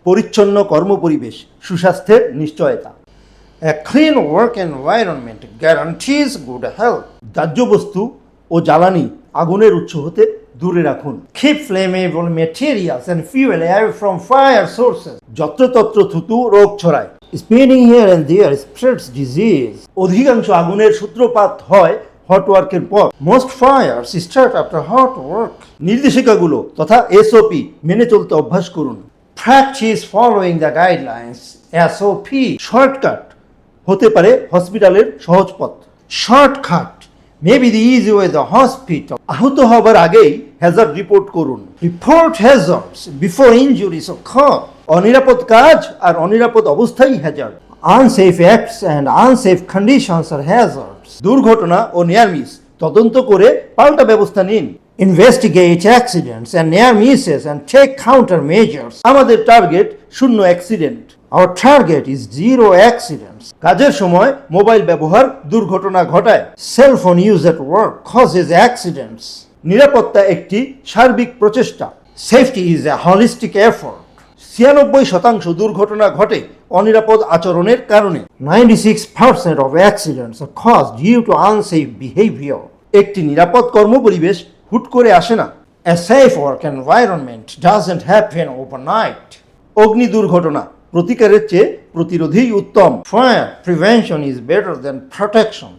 পরিচ্ছন্ন কর্মপরিবেশ সুস্বাস্থ্যের নিশ্চয়তা। A clean work environment guarantees good health. দাহ্য বস্তু ও জ্বালানি আগুনের উৎস হতে দূরে রাখুন। Keep flammable materials and fuel away from fire sources. যত্রতত্র থুতু রোগ ছড়ায়। Spinning here and there spreads disease. অধিকাংশ আগুনের সূত্রপাত হয় হট ওয়ার্কের পর। Most fires start after hot work. নির্দেশিকাগুলো তথা এসওপি মেনে চলতে অভ্যাস করুন। Practice following the guidelines. SOP. Shortcut হতে পারে হসপিটালের সহজ পথ। Shortcut may be the easy way to the hospital. আহত হবার আগেই হ্যাজার্ড রিপোর্ট করুন। Report hazards before injuries occur. অনিরাপদ কাজ আর অনিরাপদ অবস্থাই Hazard. Unsafe acts and unsafe conditions are hazards. দুর্ঘটনা ও নিয়ার মিস তদন্ত করে পাল্টা ব্যবস্থা নিন। Investigate accidents and near misses and take countermeasures. আমাদের টার্গেট শূন্য accident. Our target is zero accidents. কাজের সময় মোবাইল ব্যবহার দুর্ঘটনা ঘটায়। Cell phone use at work causes accidents. নিরাপত্তা একটি সার্বিক প্রচেষ্টা। Safety is a holistic effort. 96% দুর্ঘটনা ঘটে অনিরাপদ আচরণের কারণে। 96% of accidents are caused due to unsafe behavior. একটি নিরাপদ কর্মপরিবেশ হুট করে আসে না। A safe work environment doesn't happen overnight. অগ্নি দুর্ঘটনা প্রতিকারের চেয়ে প্রতিরোধই উত্তম। Fire prevention is better than protection.